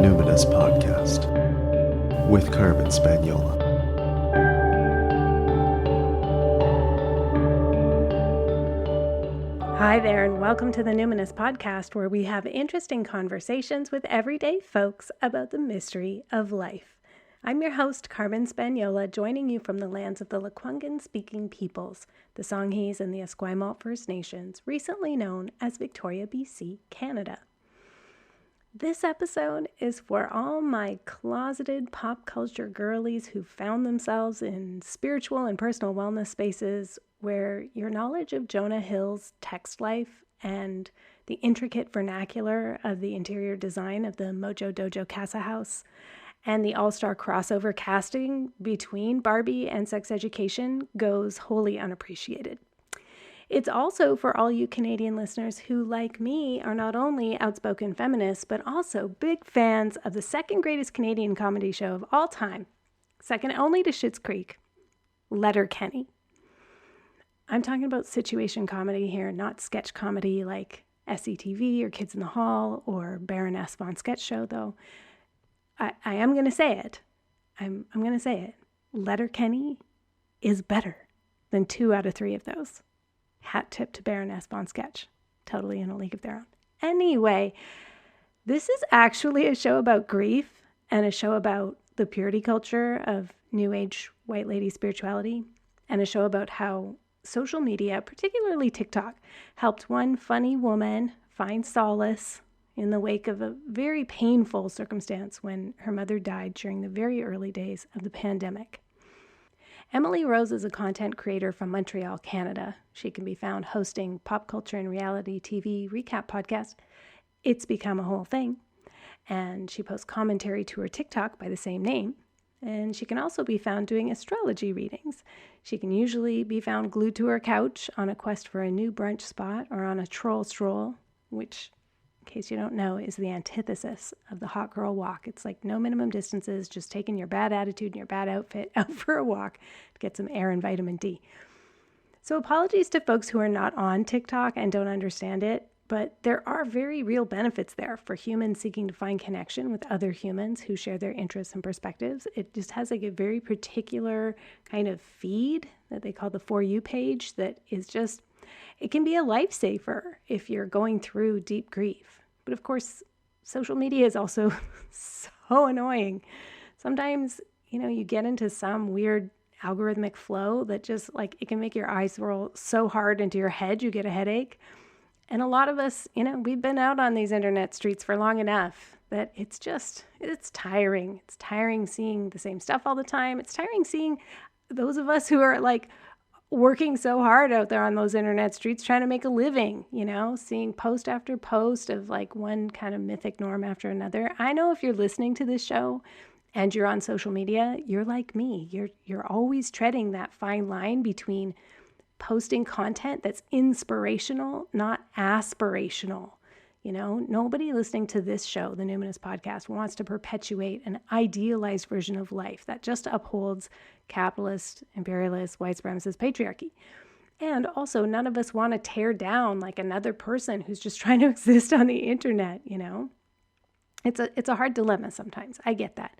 Numinous Podcast with Carmen Spaniola. Hi there, and welcome to the Numinous Podcast, where we have interesting conversations with everyday folks about the mystery of life. I'm your host, Carmen Spaniola, joining you from the lands of the Lekwungen-speaking peoples, the Songhees and the Esquimalt First Nations, recently known as Victoria, BC, Canada. This episode is for all my closeted pop culture girlies who found themselves in spiritual and personal wellness spaces where your knowledge of Jonah Hill's text life and the intricate vernacular of the interior design of the Mojo Dojo Casa House and the all-star crossover casting between Barbie and Sex Education goes wholly unappreciated. It's also for all you Canadian listeners who, like me, are not only outspoken feminists, but also big fans of the second greatest Canadian comedy show of all time, second only to Schitt's Creek, Letterkenny. I'm talking about situation comedy here, not sketch comedy like SCTV or Kids in the Hall or Baroness Von Sketch Show, though. I am going to say it. I'm going to say it. Letterkenny is better than 2 out of 3 of those. Hat tip to Baroness Von Sketch. Totally in a league of their own. Anyway, this is actually a show about grief and a show about the purity culture of New Age white lady spirituality, and a show about how social media, particularly TikTok, helped one funny woman find solace in the wake of a very painful circumstance when her mother died during the very early days of the pandemic. Emily Rose is a content creator from Montreal, Canada. She can be found hosting pop culture and reality TV recap podcast, It's Become a Whole Thing, and she posts commentary to her TikTok by the same name. And she can also be found doing astrology readings. She can usually be found glued to her couch on a quest for a new brunch spot or on a stroll, which, in case you don't know, is the antithesis of the hot girl walk. It's like no minimum distances, just taking your bad attitude and your bad outfit out for a walk to get some air and vitamin D. So apologies to folks who are not on TikTok and don't understand it, but there are very real benefits there for humans seeking to find connection with other humans who share their interests and perspectives. It just has like a very particular kind of feed that they call the For You page that is just, it can be a lifesaver if you're going through deep grief. But of course, social media is also so annoying. Sometimes, you get into some weird algorithmic flow that just like, it can make your eyes roll so hard into your head, you get a headache. And a lot of us, we've been out on these internet streets for long enough that it's tiring. It's tiring seeing the same stuff all the time. It's tiring seeing those of us who are like working so hard out there on those internet streets trying to make a living, seeing post after post of like one kind of mythic norm after another. I know if you're listening to this show and you're on social media, you're like me. You're always treading that fine line between posting content that's inspirational, not aspirational. Nobody listening to this show, the Numinous Podcast, wants to perpetuate an idealized version of life that just upholds capitalist, imperialist, white supremacist patriarchy. And also, none of us want to tear down like another person who's just trying to exist on the internet, It's a hard dilemma sometimes. I get that.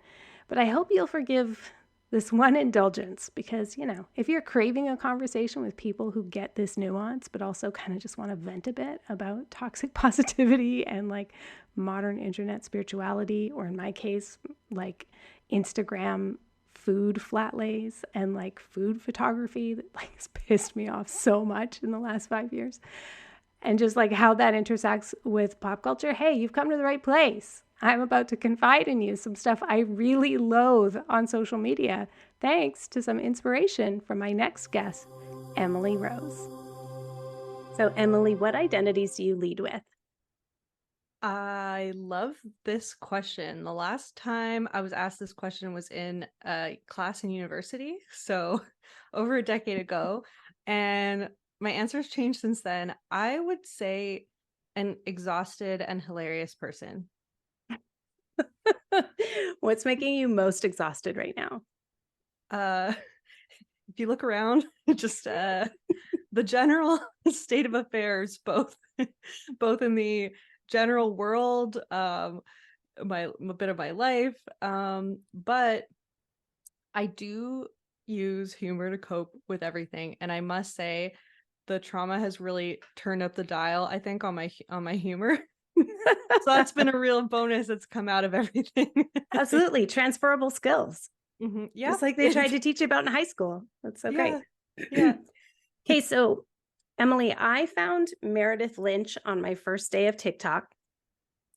But I hope you'll forgive this one indulgence because, if you're craving a conversation with people who get this nuance, but also kind of just want to vent a bit about toxic positivity and like modern internet spirituality, or in my case, like Instagram food flat lays and like food photography that like has pissed me off so much in the last 5 years, and just like how that intersects with pop culture, hey, you've come to the right place. I'm about to confide in you some stuff I really loathe on social media, thanks to some inspiration from my next guest, Emily Rose. So, Emily, what identities do you lead with? I love this question. The last time I was asked this question was in a class in university, so over a decade ago, and my answer's changed since then. I would say an exhausted and hilarious person. What's making you most exhausted right now? If you look around, just the general state of affairs, both in the general world, a bit of my life. But I do use humor to cope with everything, and I must say the trauma has really turned up the dial, I think, on my humor. So that's been a real bonus that's come out of everything. Absolutely. Transferable skills. Yeah. Just like they tried to teach you about in high school. That's so great. Yeah. Okay, so Emily, I found Meredith Lynch on my first day of TikTok.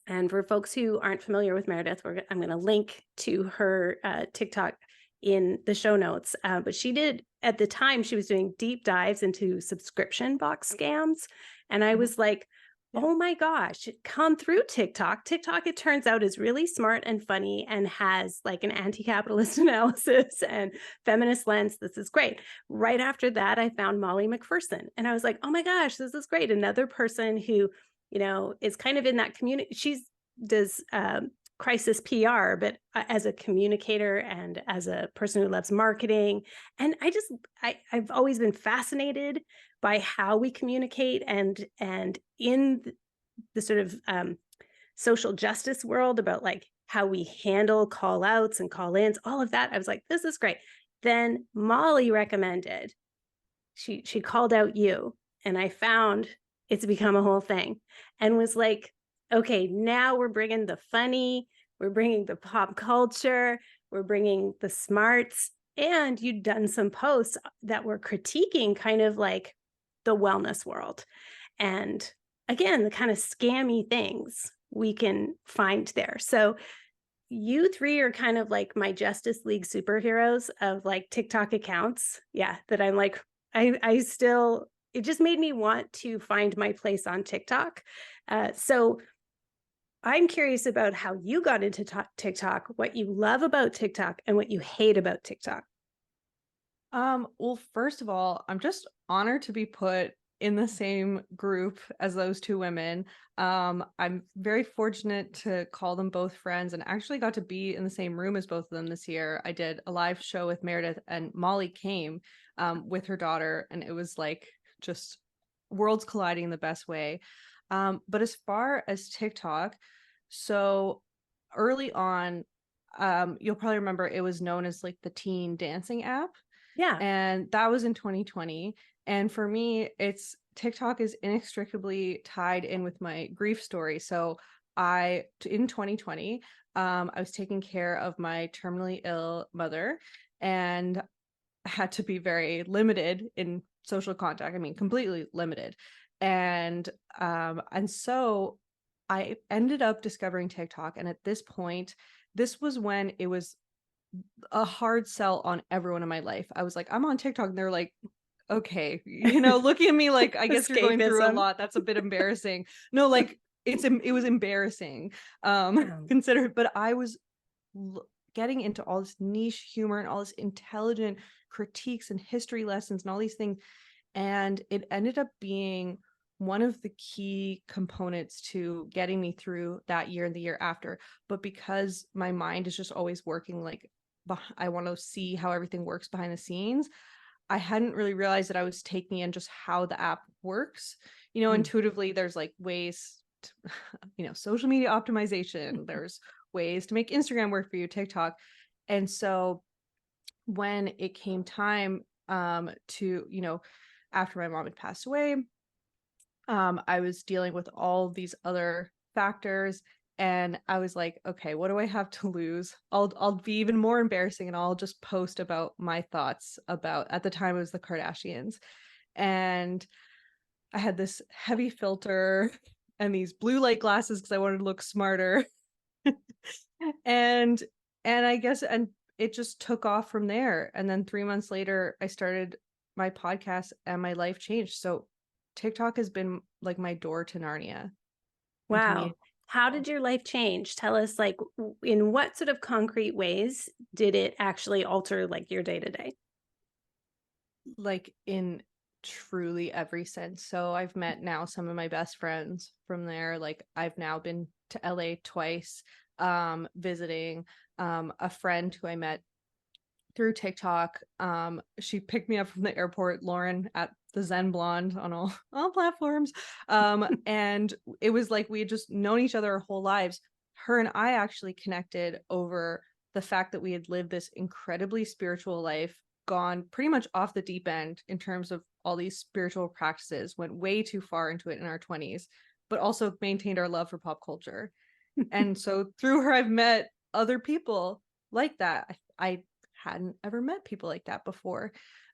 And for folks who aren't familiar with Meredith, I'm going to link to her TikTok in the show notes. But she did, at the time, she was doing deep dives into subscription box scams. And I was like, oh my gosh, come through TikTok. TikTok, it turns out, is really smart and funny and has like an anti-capitalist analysis and feminist lens. This is great. Right after that, I found Molly McPherson. And I was like, oh my gosh, this is great. Another person who, is kind of in that community. She does crisis PR, but as a communicator and as a person who loves marketing. And I've always been fascinated by how we communicate and in the sort of social justice world about like how we handle call outs and call ins, all of that. I was like, this is great. Then Molly recommended, she called out you, and I found it's become a whole thing, and was like, okay, now we're bringing the funny, we're bringing the pop culture, we're bringing the smarts. And you'd done some posts that were critiquing kind of like the wellness world. And again, the kind of scammy things we can find there. So you three are kind of like my Justice League superheroes of like TikTok accounts. Yeah, that I'm like, I still, it just made me want to find my place on TikTok. So I'm curious about how you got into TikTok, what you love about TikTok and what you hate about TikTok. Well, first of all, I'm just honored to be put in the same group as those two women. I'm very fortunate to call them both friends, and actually got to be in the same room as both of them this year. I did a live show with Meredith, and Molly came with her daughter, and it was like just worlds colliding in the best way. But as far as TikTok, so early on, you'll probably remember it was known as like the teen dancing app. Yeah. And that was in 2020. And for me, TikTok is inextricably tied in with my grief story. So in 2020, I was taking care of my terminally ill mother and had to be very limited in social contact. I mean, completely limited. And so I ended up discovering TikTok. And at this point, this was when it was a hard sell on everyone in my life. I was like, I'm on TikTok, and they're like, okay, looking at me like, I guess you're going through a lot. That's a bit embarrassing. No, like it was embarrassing, considered. But I was getting into all this niche humor and all this intelligent critiques and history lessons and all these things, and it ended up being one of the key components to getting me through that year and the year after. But because my mind is just always working, like I want to see how everything works behind the scenes, I hadn't really realized that I was taking in just how the app works. Intuitively, there's like ways to, social media optimization, there's ways to make Instagram work for you, TikTok. And so when it came time to, after my mom had passed away, I was dealing with all these other factors, and I was like, okay, what do I have to lose? I'll be even more embarrassing, and I'll just post about my thoughts about, at the time it was the Kardashians. And I had this heavy filter and these blue light glasses because I wanted to look smarter. and I guess, and it just took off from there. And then 3 months later, I started my podcast and my life changed. So TikTok has been like my door to Narnia. Wow. How did your life change? Tell us, like, in what sort of concrete ways did it actually alter like your day to day? Like in truly every sense. So I've met now some of my best friends from there. Like I've now been to LA twice, visiting a friend who I met through TikTok. She picked me up from the airport, Lauren, at the Zen Blonde on all platforms. And it was like we had just known each other our whole lives. her and I actually connected over the fact that we had lived this incredibly spiritual life, gone pretty much off the deep end in terms of all these spiritual practices, went way too far into it in our 20s, but also maintained our love for pop culture. And so through her, I've met other people like that. I hadn't ever met people like that before.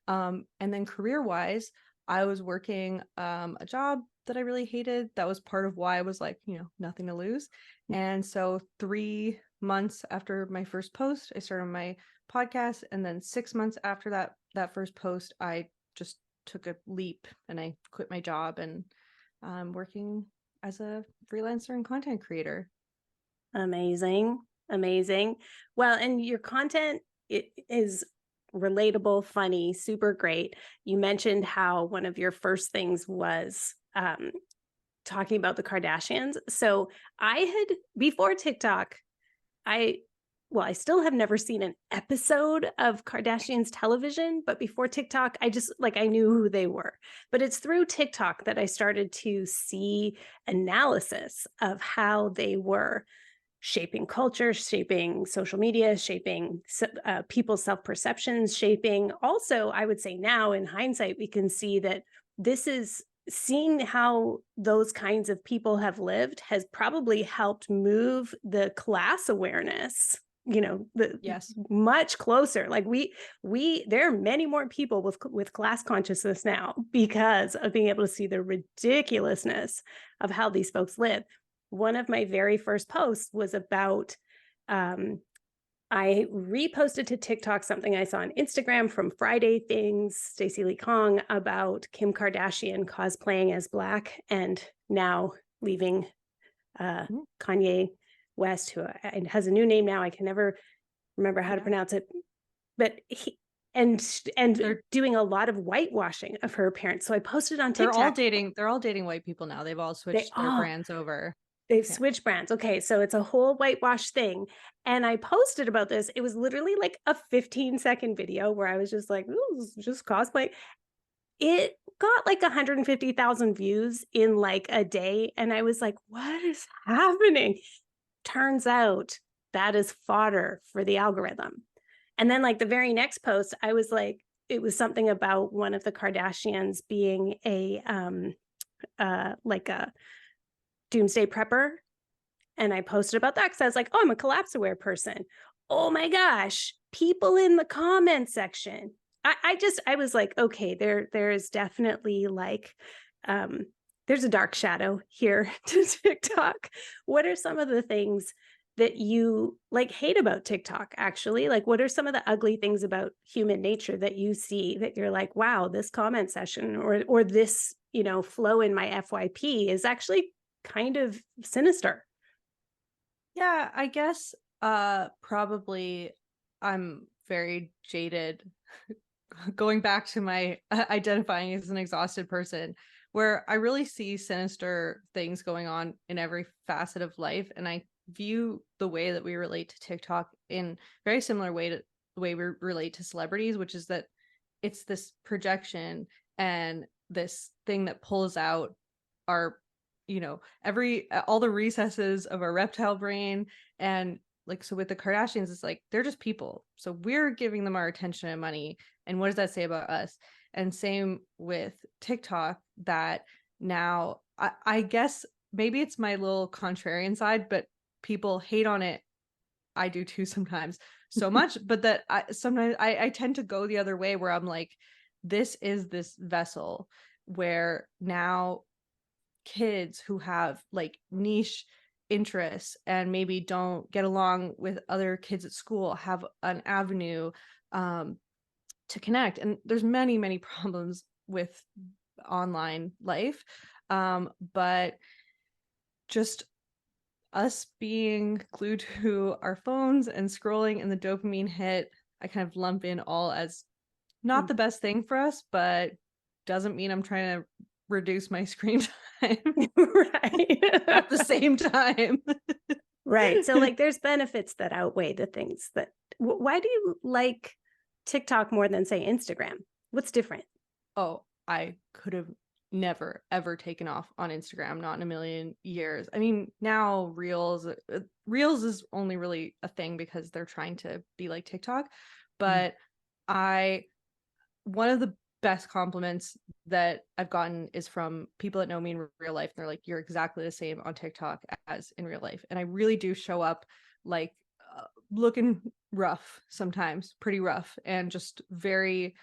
And then career-wise, I was working a job that I really hated. That was part of why I was like, nothing to lose. And so 3 months after my first post, I started my podcast. And then 6 months after that first post, I just took a leap and I quit my job and I'm working as a freelancer and content creator. Amazing. Well, and your content is relatable, funny, super great. You mentioned how one of your first things was talking about the Kardashians. So I had, before TikTok, I still have never seen an episode of Kardashians television, but before TikTok, I knew who they were. But it's through TikTok that I started to see analysis of how they were shaping culture, shaping social media, shaping people's self-perceptions, shaping also, I would say now in hindsight, we can see that this is seeing how those kinds of people have lived has probably helped move the class awareness, Yes. much closer. Like there are many more people with class consciousness now because of being able to see the ridiculousness of how these folks live. One of my very first posts was about, I reposted to TikTok something I saw on Instagram from Friday Things, Stacey Lee Kong, about Kim Kardashian cosplaying as Black and now leaving Kanye West, who has a new name now. I can never remember how to pronounce it, but they're doing a lot of whitewashing of her appearance. So I posted on TikTok. They're all dating white people now. They've all switched their brands over. They've switched brands. Okay, so it's a whole whitewash thing. And I posted about this. It was literally like a 15-second video where I was just like, ooh, just cosplay. It got like 150,000 views in like a day. And I was like, what is happening? Turns out that is fodder for the algorithm. And then like the very next post, I was like, it was something about one of the Kardashians being a doomsday prepper. And I posted about that because I was like, oh, I'm a collapse aware person. Oh my gosh, people in the comment section. I was like, okay, there is definitely like, there's a dark shadow here to TikTok. What are some of the things that you like hate about TikTok actually? Like, what are some of the ugly things about human nature that you see that you're like, wow, this comment session or this, flow in my FYP is actually kind of sinister? Yeah, I guess probably I'm very jaded going back to my identifying as an exhausted person, where I really see sinister things going on in every facet of life. And I view the way that we relate to TikTok in very similar way to the way we relate to celebrities, which is that it's this projection and this thing that pulls out our all the recesses of our reptile brain. And like, so with the Kardashians, it's like, they're just people. So we're giving them our attention and money. And what does that say about us? And same with TikTok, that now I guess maybe it's my little contrarian side, but people hate on it. I do too sometimes so much, but that sometimes I tend to go the other way where I'm like, this is this vessel where now kids who have like niche interests and maybe don't get along with other kids at school have an avenue to connect. And there's many problems with online life, but just us being glued to our phones and scrolling and the dopamine hit, I kind of lump in all as not the best thing for us, but doesn't mean I'm trying to reduce my screen time Right. at the same time. Right. So like there's benefits that outweigh the things that, why do you like TikTok more than say Instagram? What's different? Oh, I could have never ever taken off on Instagram, not in a million years. I mean, now Reels is only really a thing because they're trying to be like TikTok, but I one of the best compliments that I've gotten is from people that know me in real life. They're like, you're exactly the same on TikTok as in real life. And I really do show up like looking rough sometimes, pretty rough, and just very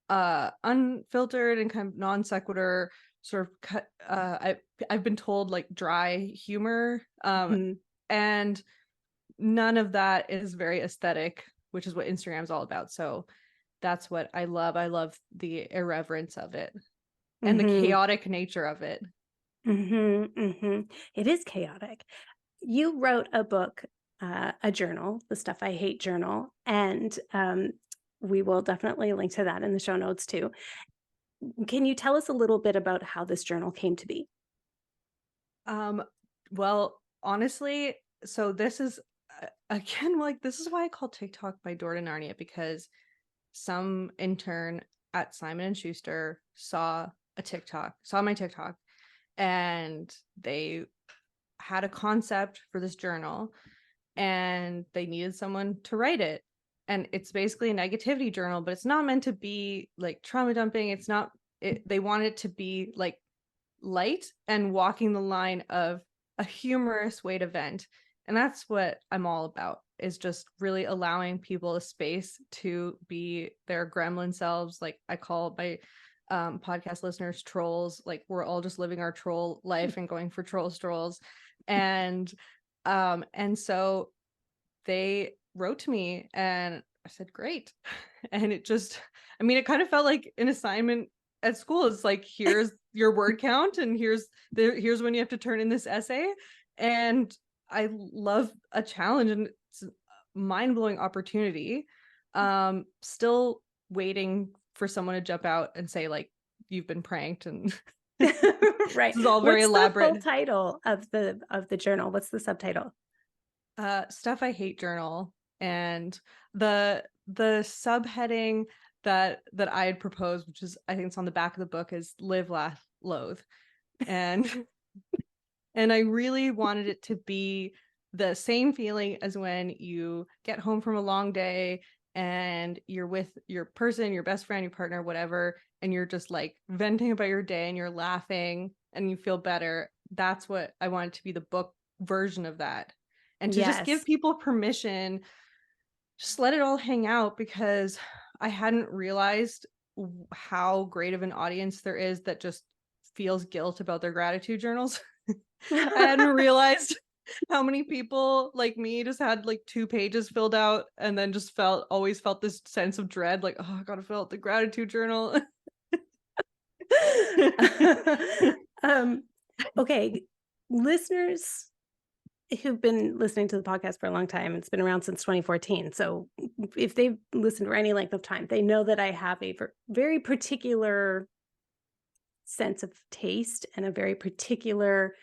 unfiltered and kind of non sequitur sort of cut. I've been told like dry humor, and none of that is very aesthetic, which is what Instagram's all about. So that's what I love. I love the irreverence of it and the chaotic nature of it. It is chaotic. You wrote a book, a journal, the Stuff I Hate journal, and we will definitely link to that in the show notes too. Can you tell us a little bit about how this journal came to be? Well, honestly, so this is again, like, this is why I call TikTok my door to Narnia, because some intern at Simon & Schuster saw my TikTok, and they had a concept for this journal and they needed someone to write it. And it's basically a negativity journal, but it's not meant to be like trauma dumping. It's not, they want it to be like light and walking the line of a humorous way to vent. And that's what I'm all about, is just really allowing people a space to be their gremlin selves. Like I call my podcast listeners trolls. Like we're all just living our troll life and going for troll strolls. And so they wrote to me and I said, great. And it just, I mean, it kind of felt like an assignment at school. It's like, here's your word count and here's when you have to turn in this essay. And I love a challenge, and it's a mind-blowing opportunity. Still waiting for someone to jump out and say like, you've been pranked, and right. This is all very elaborate. What's the full title of the journal? What's the subtitle? Stuff I Hate journal. And the subheading that I had proposed, which is, I think it's on the back of the book, is Live, Laugh, Loathe. And and I really wanted it to be the same feeling as when you get home from a long day and you're with your person, your best friend, your partner, whatever, and you're just like venting about your day and you're laughing and you feel better. That's what I wanted to be, the book version of that. And to just give people permission, just let it all hang out, because I hadn't realized how great of an audience there is that just feels guilt about their gratitude journals. I hadn't realized how many people like me just had like 2 pages filled out and then just always felt this sense of dread, like, oh, I gotta fill out the gratitude journal. Okay, listeners who've been listening to the podcast for a long time, it's been around since 2014. So if they've listened for any length of time, they know that I have a very particular sense of taste and a very particular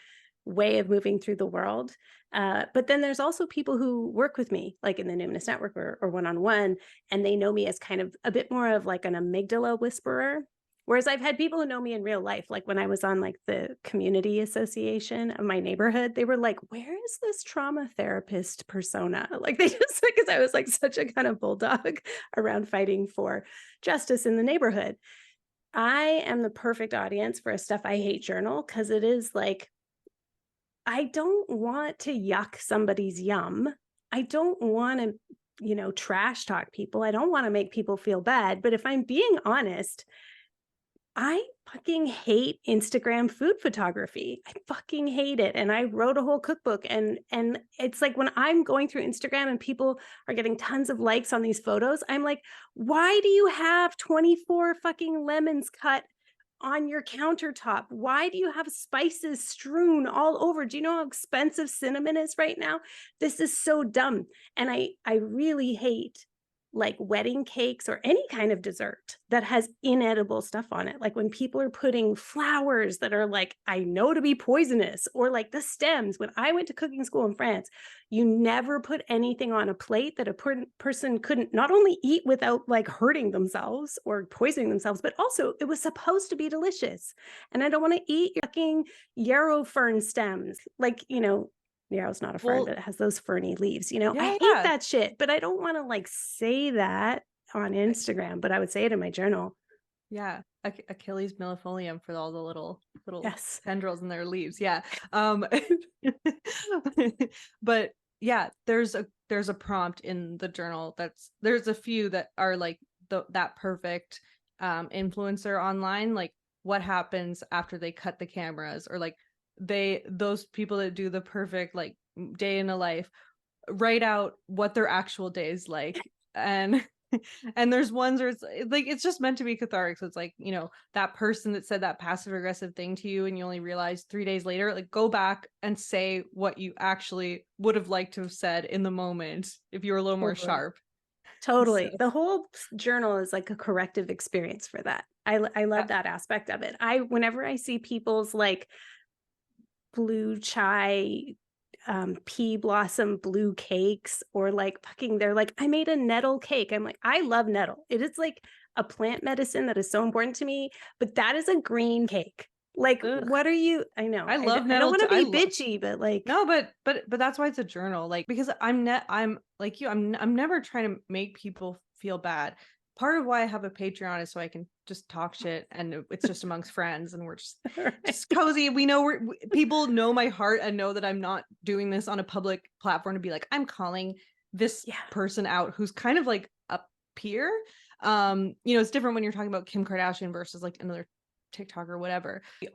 way of moving through the world. But then there's also people who work with me, like in the Numinous Network or one-on-one, and they know me as kind of a bit more of like an amygdala whisperer. Whereas I've had people who know me in real life, like when I was on like the community association of my neighborhood, they were like, where is this trauma therapist persona? Like they just, because I was like such a kind of bulldog around fighting for justice in the neighborhood. I am the perfect audience for a Stuff I Hate journal, because it is like, I don't want to yuck somebody's yum. I don't want to, trash talk people. I don't want to make people feel bad. But if I'm being honest, I fucking hate Instagram food photography. I fucking hate it. And I wrote a whole cookbook, and it's like when I'm going through Instagram and people are getting tons of likes on these photos, I'm like, why do you have 24 fucking lemons cut on your countertop? Why do you have spices strewn all over? Do you know how expensive cinnamon is right now? This is so dumb. And I really hate like wedding cakes or any kind of dessert that has inedible stuff on it. Like when people are putting flowers that are like, I know to be poisonous, or like the stems. When I went to cooking school in France, you never put anything on a plate that a person couldn't not only eat without like hurting themselves or poisoning themselves, but also it was supposed to be delicious. And I don't want to eat your fucking yarrow fern stems. Like, yarrow's not a fern, Well, but it has those ferny leaves. I yeah, hate that shit, but I don't want to like say that on Instagram, but I would say it in my journal. yeah. Achilles millefolium for all the little Yes. tendrils in their leaves. Yeah. But yeah, there's a prompt in the journal there's a few that are like that perfect influencer online, like what happens after they cut the cameras, or like those people that do the perfect like day in a life, write out what their actual day is like. And and there's ones where it's like it's just meant to be cathartic. So it's like, that person that said that passive aggressive thing to you and you only realize 3 days later, like go back and say what you actually would have liked to have said in the moment if you were a little more sharp. Totally. So The whole journal is like a corrective experience for that. I love that aspect of it. Whenever I see people's like blue chai pea blossom blue cakes, or like fucking they're like, I made a nettle cake. I'm like, I love nettle. It is like a plant medicine that is so important to me, but that is a green cake. Like, ugh. what are you? I know. I love I don't nettle want too. to be bitchy, but like, No, but that's why it's a journal. Like, because I'm like you, I'm never trying to make people feel bad. Part of why I have a Patreon is so I can just talk shit, and it's just amongst friends, and we're just right. cozy. We know people know my heart and know that I'm not doing this on a public platform to be like, I'm calling this Yeah. person out who's kind of like a peer. It's different when you're talking about Kim Kardashian versus like another TikTok or whatever. We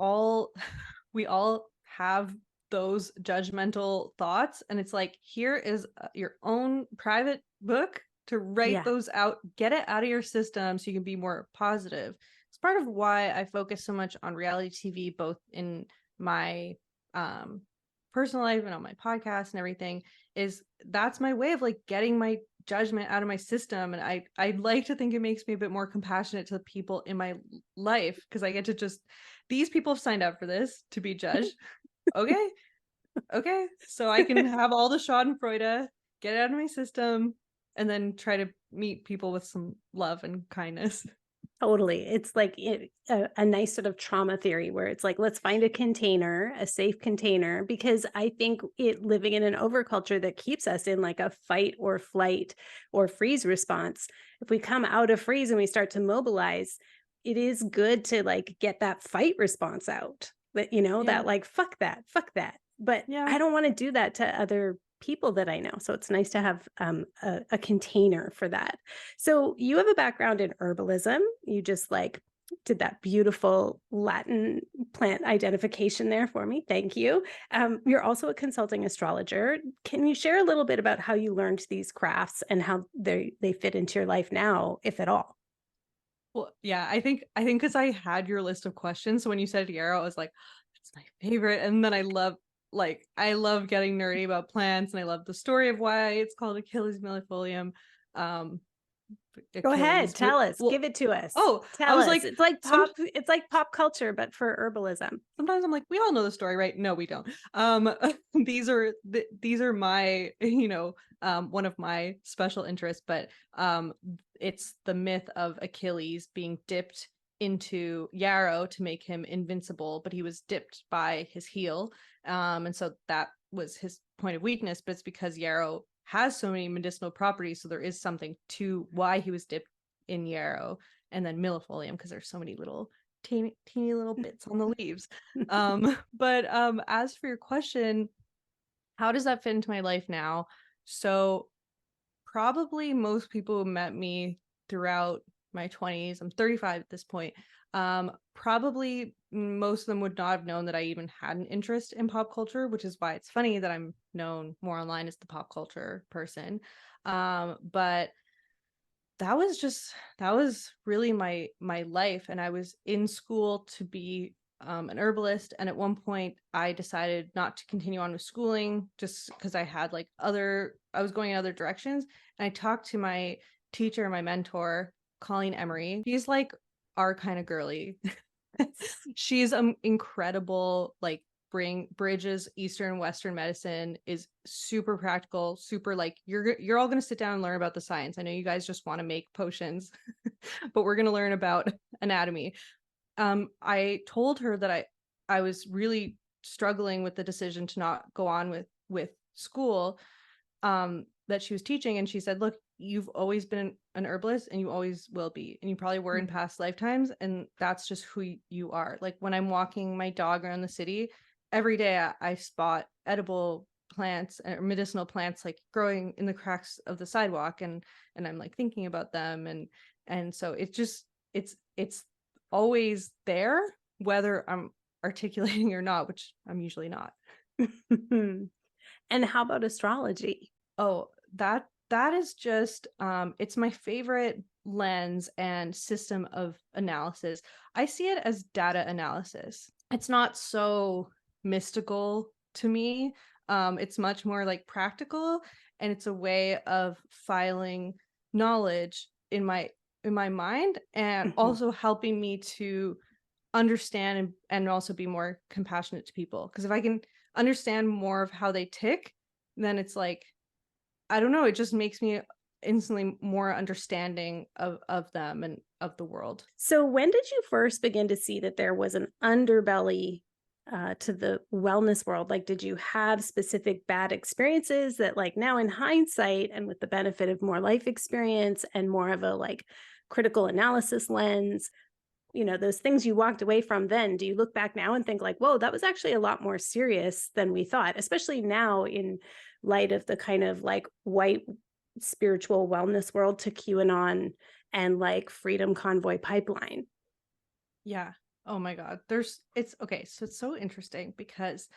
all have those judgmental thoughts, and it's like, here is your own private book to write Yeah. those out, get it out of your system so you can be more positive. It's part of why I focus so much on reality TV, both in my personal life and on my podcast and everything. Is that's my way of like getting my judgment out of my system, and I like to think it makes me a bit more compassionate to the people in my life, because I get to just, these people have signed up for this to be judged. Okay, so I can have all the schadenfreude, get it out of my system, and then try to meet people with some love and kindness. Totally. It's like a nice sort of trauma theory where it's like, let's find a container, a safe container, because I think living in an overculture that keeps us in like a fight or flight or freeze response, if we come out of freeze and we start to mobilize, it is good to like get that fight response out. But Yeah. that like, fuck that. But Yeah. I don't want to do that to other people that I know. So it's nice to have a container for that. So you have a background in herbalism. You just like did that beautiful Latin plant identification there for me. Thank you. You're also a consulting astrologer. Can you share a little bit about how you learned these crafts and how they fit into your life now, if at all? Well, yeah, I think because I had your list of questions, so when you said yarrow, I was like, that's my favorite. And then I love getting nerdy about plants, and I love the story of why it's called Achilles millefolium. Um, Go ahead, Achilles. tell us, Well, give it to us. oh, I Tell was us. like, It's like pop culture, but for herbalism. sometimes I'm like, we all know the story, right? No, we don't. These are my, one of my special interests, but it's the myth of Achilles being dipped into yarrow to make him invincible, but he was dipped by his heel. And so that was his point of weakness, but it's because yarrow has so many medicinal properties, so there is something to why he was dipped in yarrow. And then millefolium, because there's so many little teeny little bits on the leaves. But as for your question, how does that fit into my life now? So probably most people who met me throughout my 20s, I'm 35 at this point, probably most of them would not have known that I even had an interest in pop culture, which is why it's funny that I'm known more online as the pop culture person. But that was really my life, and I was in school to be an herbalist, and at one point I decided not to continue on with schooling just because I was going in other directions. And I talked to my teacher, my mentor, Colleen Emery. She's like our kind of girly. She's incredible, like bridges Eastern Western medicine, is super practical, super like you're all going to sit down and learn about the science. I know you guys just want to make potions, but we're going to learn about anatomy. I told her that I was really struggling with the decision to not go on with school that she was teaching, and she said, look, you've always been an herbalist and you always will be, and you probably were in past lifetimes, and that's just who you are. Like when I'm walking my dog around the city every day, I spot edible plants or medicinal plants like growing in the cracks of the sidewalk, and I'm like thinking about them, and so it's always there, whether I'm articulating or not, which I'm usually not. And how about astrology? Oh, that is just it's my favorite lens and system of analysis. I see it as data analysis. It's not so mystical to me. It's much more like practical, and it's a way of filing knowledge in my mind, and also helping me to understand and also be more compassionate to people. Because if I can understand more of how they tick, then it's like, I don't know, it just makes me instantly more understanding of them and of the world. So when did you first begin to see that there was an underbelly to the wellness world? Like, did you have specific bad experiences that, like, now in hindsight and with the benefit of more life experience and more of a like critical analysis lens, you know, those things you walked away from then, do you look back now and think like, whoa, that was actually a lot more serious than we thought, especially now in light of the kind of like white spiritual wellness world to QAnon and like Freedom Convoy pipeline? Yeah. Oh my God. It's okay. So it's so interesting because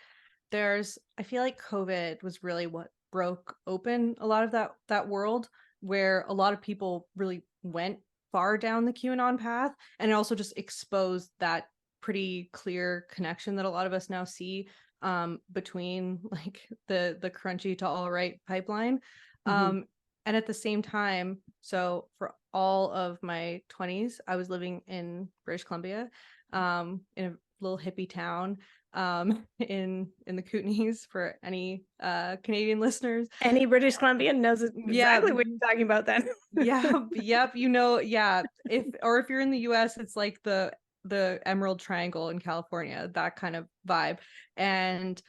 I feel like COVID was really what broke open a lot of that world, where a lot of people really went far down the QAnon path, and it also just exposed that pretty clear connection that a lot of us now see between like the crunchy to all right pipeline. And at the same time, so for all of my 20s, I was living in British Columbia, in a little hippie town in the Kootenays, for any Canadian listeners. Any British Columbian knows exactly what you're talking about then. Yep, you know, yeah. If you're in the US, it's like the Emerald Triangle in California, that kind of vibe. And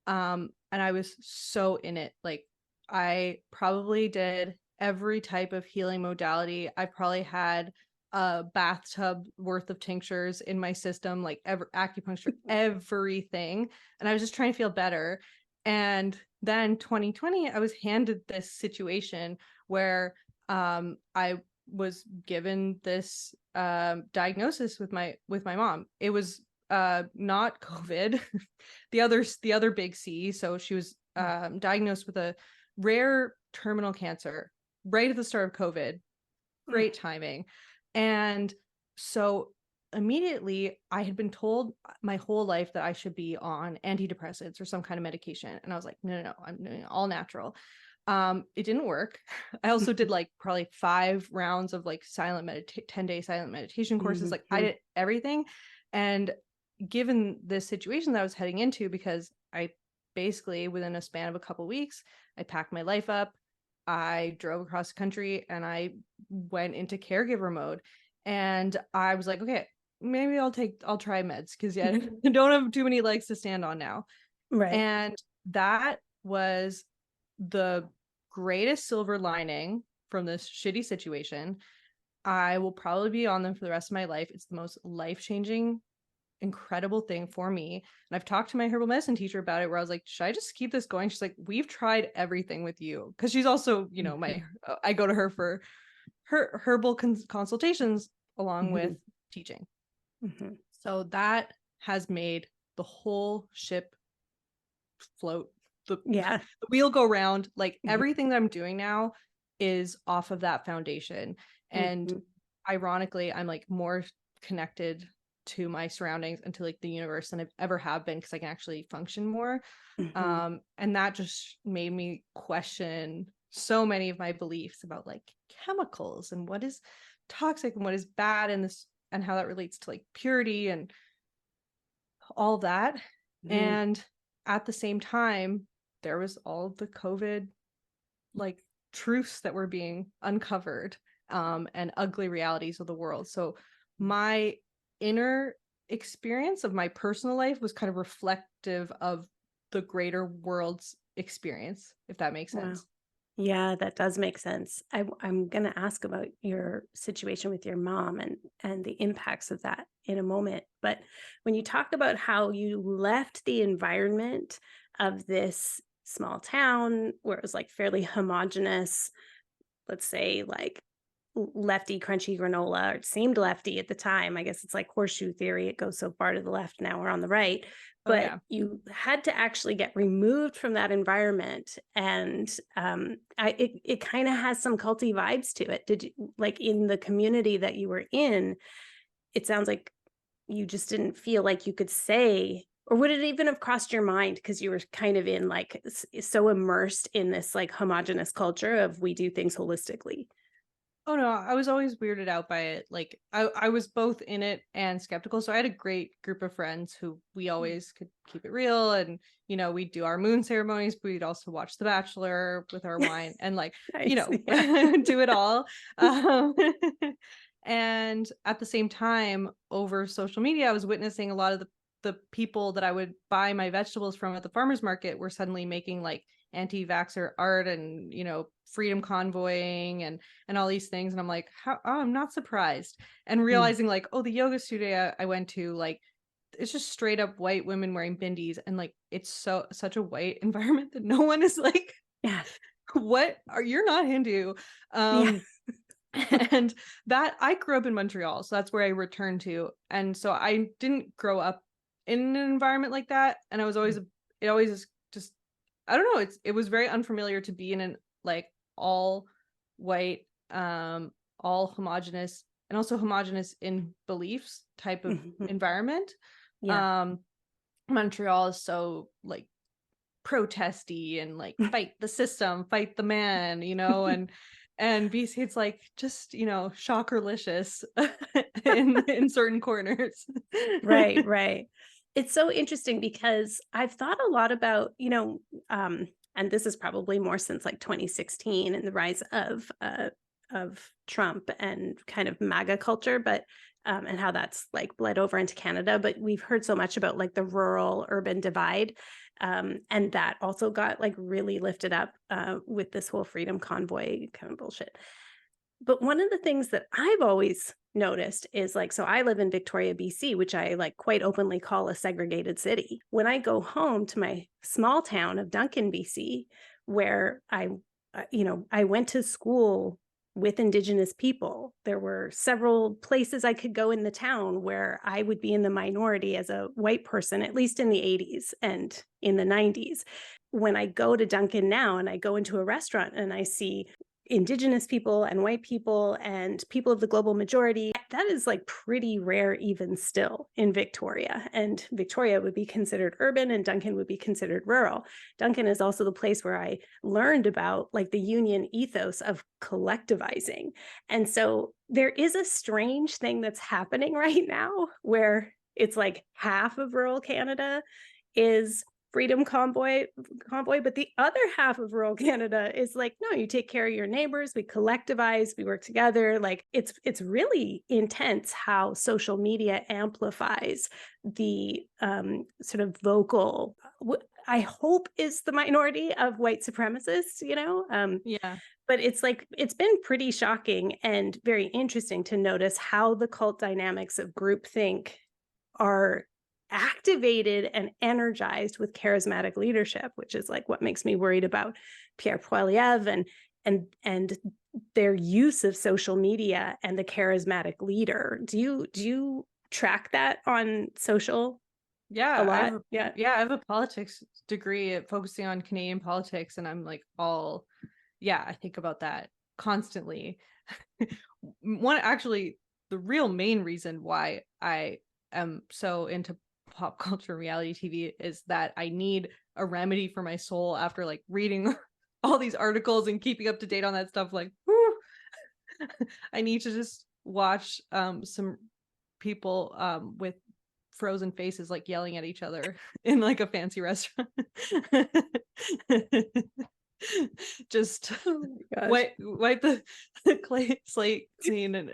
I was so in it. Like I probably did every type of healing modality. I probably had a bathtub worth of tinctures in my system, like acupuncture, everything. And I was just trying to feel better. And then 2020, I was handed this situation where I was given this diagnosis with my mom. It was not COVID, the other big C. So she was diagnosed with a rare terminal cancer right at the start of COVID. Great timing. And so immediately I had been told my whole life that I should be on antidepressants or some kind of medication. And I was like, no, I'm doing all natural. It didn't work. I also did like probably 5 rounds of like 10-day silent meditation courses. Like I did everything. And given this situation that I was heading into, because I basically within a span of a couple weeks, I packed my life up, I drove across the country, and I went into caregiver mode. And I was like, okay, maybe I'll try meds, because I don't have too many legs to stand on now. Right. And that was the greatest silver lining from this shitty situation. I will probably be on them for the rest of my life. It's the most life-changing, incredible thing for me. And I've talked to my herbal medicine teacher about it, where I was like, should I just keep this going? She's like, we've tried everything with you. Because she's also, you know, I go to her for her herbal consultations along with teaching. So that has made the whole ship float, the wheel go round. Like everything that I'm doing now is off of that foundation. And ironically, I'm like more connected to my surroundings and to like the universe than I've ever have been, because I can actually function more. And that just made me question so many of my beliefs about like chemicals and what is toxic and what is bad and this and how that relates to like purity and all that. Mhm. And at the same time, there was all the COVID like truths that were being uncovered, and ugly realities of the world. So my inner experience of my personal life was kind of reflective of the greater world's experience, if that makes Wow. sense. Yeah, that does make sense. I'm going to ask about your situation with your mom and the impacts of that in a moment. But when you talked about how you left the environment of this small town where it was like fairly homogenous, let's say like lefty crunchy granola, or it seemed lefty at the time. I guess it's like horseshoe theory. It goes so far to the left now we're on the right. Oh But yeah. you had to actually get removed from that environment. And it kind of has some culty vibes to it. Did you, like in the community that you were in, it sounds like you just didn't feel like you could say, or would it even have crossed your mind because you were kind of in like so immersed in this like homogenous culture of we do things holistically? Oh no, I was always weirded out by it. Like I was both in it and skeptical. So I had a great group of friends who we always could keep it real, and we'd do our moon ceremonies, but we'd also watch The Bachelor with our wine and like, Nice. Yeah. do it all. Um, and at the same time, over social media, I was witnessing a lot of the people that I would buy my vegetables from at the farmers market were suddenly making like anti-vaxxer art and freedom convoying and all these things, and I'm like, I'm not surprised. And Mm. realizing like, oh, the yoga studio I went to, like, it's just straight up white women wearing bindis, and like it's such a white environment that no one is like, Yeah. what are, you're not Hindu. Yeah. um and that, I grew up in Montreal, so that's where I returned to, and so I didn't grow up in an environment like that, and I was always, it always is just, I don't know, it was very unfamiliar to be in an like all white, all homogenous, and also homogenous in beliefs type of Mhm. environment. Yeah. um Montreal is so like protesty and like fight the system, fight the man, and BC, it's like just, shockerlicious in certain corners. Right, right. It's so interesting because I've thought a lot about, and this is probably more since like 2016 and the rise of Trump and kind of MAGA culture, but and how that's like bled over into Canada. But we've heard so much about like the rural urban divide. And that also got like really lifted up with this whole freedom convoy kind of bullshit. But one of the things that I've always noticed is like, so I live in Victoria, BC, which I like quite openly call a segregated city. When I go home to my small town of Duncan, BC, where I went to school with Indigenous people. There were several places I could go in the town where I would be in the minority as a white person, at least in the 80s and in the 90s. When I go to Duncan now and I go into a restaurant and I see Indigenous people and white people and people of the global majority, that is like pretty rare even still in Victoria. And Victoria would be considered urban and Duncan would be considered rural. Duncan is also the place where I learned about like the union ethos of collectivizing. And so there is a strange thing that's happening right now where it's like half of rural Canada is freedom convoy, but the other half of rural Canada is like, no, you take care of your neighbors, we collectivize, we work together. Like it's really intense how social media amplifies the sort of vocal, I hope is the minority of white supremacists, Yeah. but it's like it's been pretty shocking and very interesting to notice how the cult dynamics of groupthink are activated and energized with charismatic leadership, which is like what makes me worried about Pierre Poilievre and their use of social media and the charismatic leader. Do you track that on social a Yeah, lot? Yeah. I have a politics degree at focusing on Canadian politics, and I'm like, all, yeah, I think about that constantly. One, actually, the real main reason why I am so into pop culture reality TV is that I need a remedy for my soul after like reading all these articles and keeping up to date on that stuff. Like, whew, I need to just watch some people with frozen faces like yelling at each other in like a fancy restaurant. Just wipe the clay slate clean. And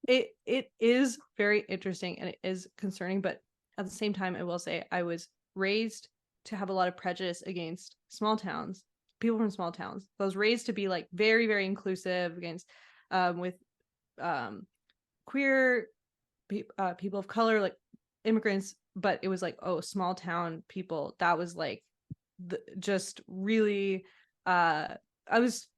it is very interesting and it is concerning, but at the same time I will say I was raised to have a lot of prejudice against small towns, people from small towns. So I was raised to be like very, very inclusive against with queer people of color, like immigrants, but it was like, oh, small town people, that was like just really I was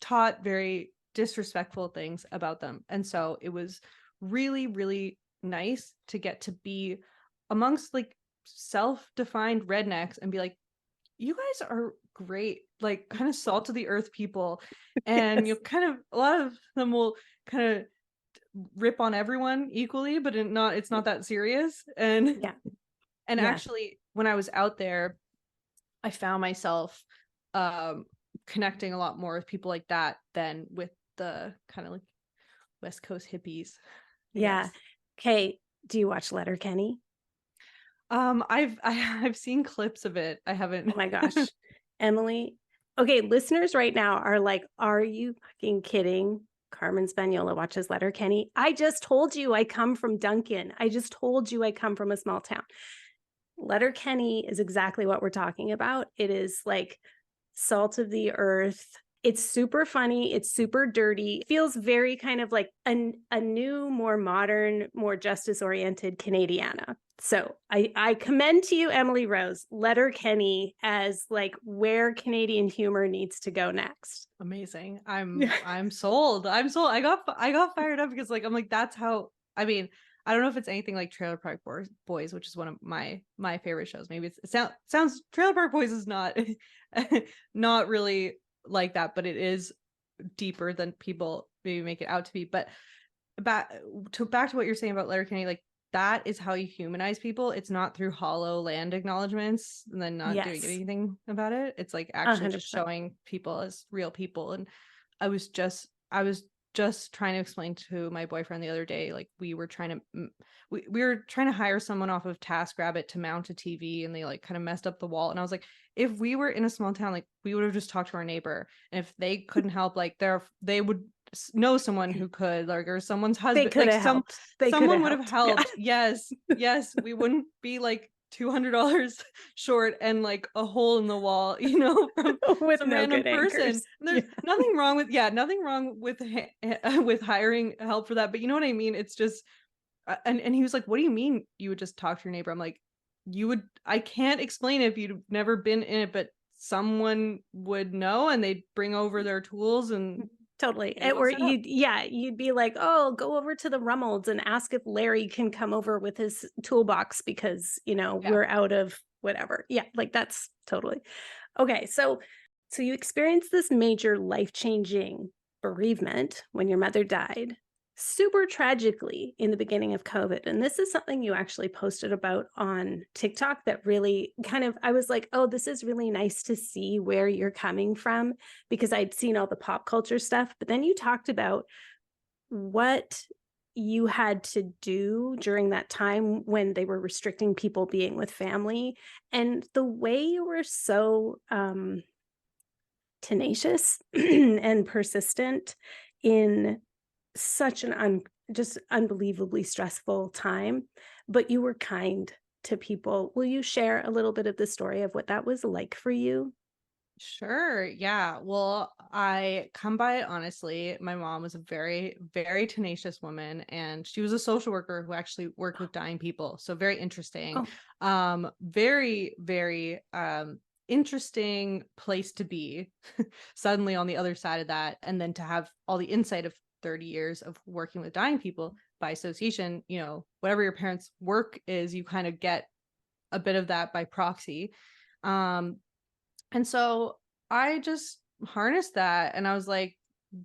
taught very disrespectful things about them. And so it was really, really nice to get to be amongst like self-defined rednecks and be like, you guys are great, like kind of salt of the earth people. And Yes. you kind of, a lot of them will kind of rip on everyone equally, but it's not that serious. And Yeah. and Yeah. actually when I was out there, I found myself connecting a lot more with people like that than with the kind of like West Coast hippies, I Yeah. guess. Okay. Do you watch Letterkenny? I've seen clips of it. I haven't. Oh my gosh. Emily. Okay, listeners right now are like, are you fucking kidding? Carmen Spaniola watches Letterkenny. I just told you I come from Duncan. I just told you I come from a small town. Letterkenny is exactly what we're talking about. It is like salt of the earth. It's super funny. It's super dirty. It feels very kind of like a new, more modern, more justice-oriented Canadiana. So I commend to you, Emily Rose, Letterkenny as like where Canadian humor needs to go next. Amazing. I'm sold. I'm sold. I got fired up because like I'm like that's how, I mean, I don't know if it's anything like Trailer Park Boys, which is one of my favorite shows. Maybe it sounds Trailer Park Boys is not not really like that, but it is deeper than people maybe make it out to be. But back to what you're saying about Letterkenny, like that is how you humanize people. It's not through hollow land acknowledgments and then not doing Yes, anything about it. It's like actually just 100%. showing people as real people. And I was just trying to explain to my boyfriend the other day, like we were trying to hire someone off of TaskRabbit to mount a TV, and they like kind of messed up the wall. And I was like, if we were in a small town, like we would have just talked to our neighbor, and if they couldn't help, like they would know someone who could, like, or someone's They husband, could like have helped. They could someone have would have helped. helped. Yes, yes, we wouldn't be like $200 short and like a hole in the wall, from With some no random good person. anchors. There's Yeah. nothing wrong with with hiring help for that, but you know what I mean? It's just and he was like, what do you mean you would just talk to your neighbor? I'm like, I can't explain it if you've never been in it, but someone would know and they'd bring over their tools and Totally. get it all Or set up. you'd be like, oh, go over to the Rummelds and ask if Larry can come over with his toolbox because, Yeah. we're out of whatever. Yeah, like that's totally. Okay, so you experienced this major life-changing bereavement when your mother died, super tragically in the beginning of COVID. And this is something you actually posted about on TikTok that really kind of, I was like, oh, this is really nice to see where you're coming from, because I'd seen all the pop culture stuff. But then you talked about what you had to do during that time when they were restricting people being with family, and the way you were so tenacious and persistent in such an just unbelievably stressful time, but you were kind to people. Will you share a little bit of the story of what that was like for you? Sure. Yeah. Well, I come by it honestly. My mom was a very, very tenacious woman, and she was a social worker who actually worked with dying people. So very interesting. Oh, Very, very interesting place to be suddenly on the other side of that. And then to have all the insight of 30 years of working with dying people by association, whatever your parents' work is, you kind of get a bit of that by proxy. Um, and so I just harnessed that, and I was like,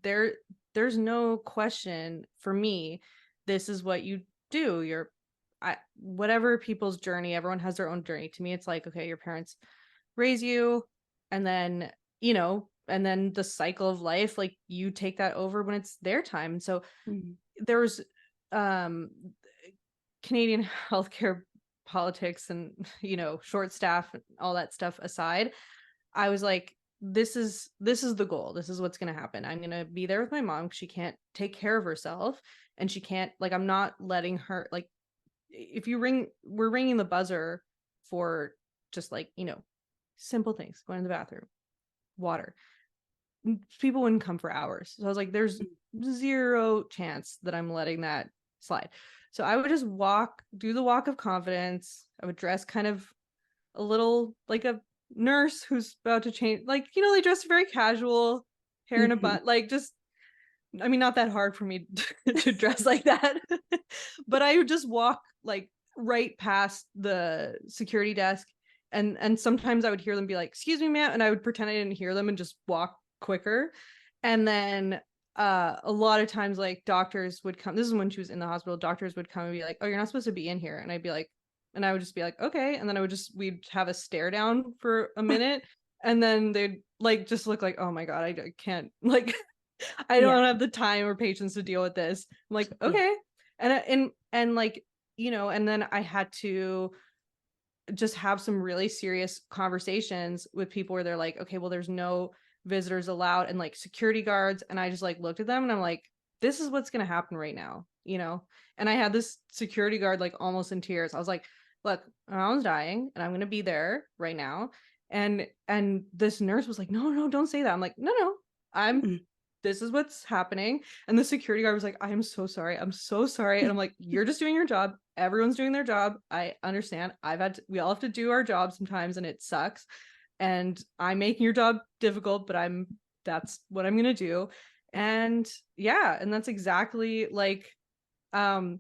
there's no question for me. This is what you do. Whatever people's journey, everyone has their own journey. To me, it's like, okay, your parents raise you, and then and then the cycle of life, like you take that over when it's their time. So Mhm. there's Canadian healthcare politics and, short staff and all that stuff aside, I was like, this is the goal. This is what's going to happen. I'm going to be there with my mom. She can't take care of herself, and she can't, like, I'm not letting her, like, if we're ringing the buzzer for just like, simple things, going to the bathroom, water. People wouldn't come for hours. So I was like, there's zero chance that I'm letting that slide. So I would just do the walk of confidence. I would dress kind of a little like a nurse who's about to change. Like, they dress very casual, hair in a bun, like just, I mean, not that hard for me to dress like that. But I would just walk like right past the security desk. And sometimes I would hear them be like, excuse me, ma'am. And I would pretend I didn't hear them and just walk quicker. And then a lot of times, like, doctors would come. This is when she was in the hospital. Doctors would come and be like, oh, you're not supposed to be in here. And I'd be like, and I would just be like, okay. And then we'd have a stare down for a minute. And then they'd like just look like, oh my God, I can't, like, I don't have the time or patience to deal with this. I'm like, okay. And like, and then I had to just have some really serious conversations with people where they're like, okay, well, there's no visitors allowed, and like security guards. And I just like looked at them and I'm like, this is what's going to happen right now, And I had this security guard like almost in tears. I was like, look, my mom's dying and I'm going to be there right now. And this nurse was like, no, don't say that. I'm like, no, this is what's happening. And the security guard was like, I am so sorry. I'm so sorry. And I'm like, you're just doing your job. Everyone's doing their job. I understand. We all have to do our job sometimes, and it sucks. And I'm making your job difficult, but that's what I'm going to do. And yeah. And that's exactly like, my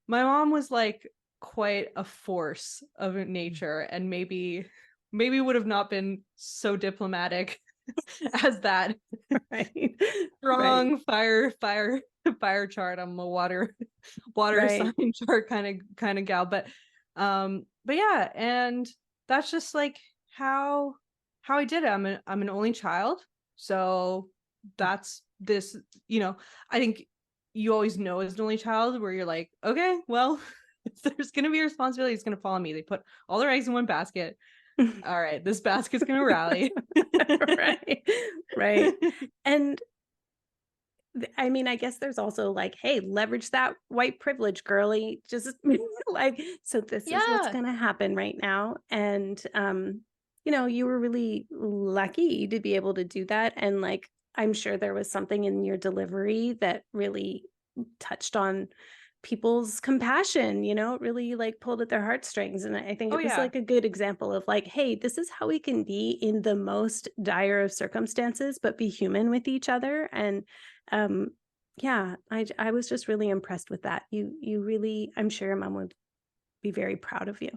mom was like quite a force of nature, and maybe would have not been so diplomatic as that. Right. Strong fire chart. I'm a water Right. sign chart kind of gal. But yeah, and that's just like how I did it. I'm an only child. So that's this, I think you always know as an only child where you're like, okay, well, if there's gonna be a responsibility, it's gonna fall on me. They put all their eggs in one basket. All right, this basket's gonna rally. Right. Right. And I mean, I guess there's also like, hey, leverage that white privilege, girly. Just like, so this is what's Yeah. going to happen right now. And, you were really lucky to be able to do that. And like, I'm sure there was something in your delivery that really touched on people's compassion, it really like pulled at their heartstrings. And I think Oh it was yeah. like a good example of like, hey, this is how we can be in the most dire of circumstances, but be human with each other. And um, yeah, I was just really impressed with that. You really, I'm sure your mom would be very proud of you.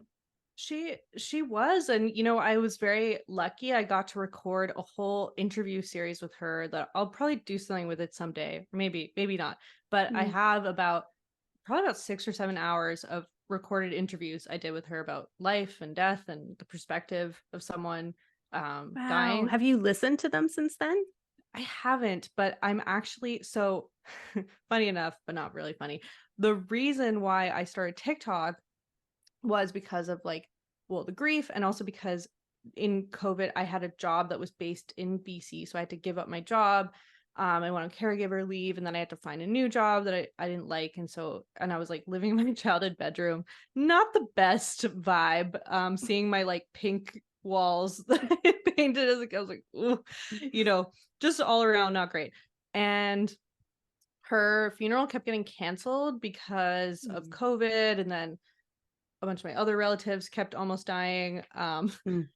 She was, and I was very lucky. I got to record a whole interview series with her that I'll probably do something with it someday. Maybe not. But I Mm. have probably about 6 or 7 hours of recorded interviews I did with her about life and death and the perspective of someone Wow. dying. Have you listened to them since then? I haven't, but I'm actually so funny enough, but not really funny. The reason why I started TikTok was because of like, well, the grief, and also because in COVID I had a job that was based in BC, so I had to give up my job. I went on caregiver leave, and then I had to find a new job that I didn't like, and I was like living in my childhood bedroom. Not the best vibe. Seeing my like pink walls that I painted as I was like, ooh, just all around not great. And her funeral kept getting canceled because of COVID, and then a bunch of my other relatives kept almost dying. Mm.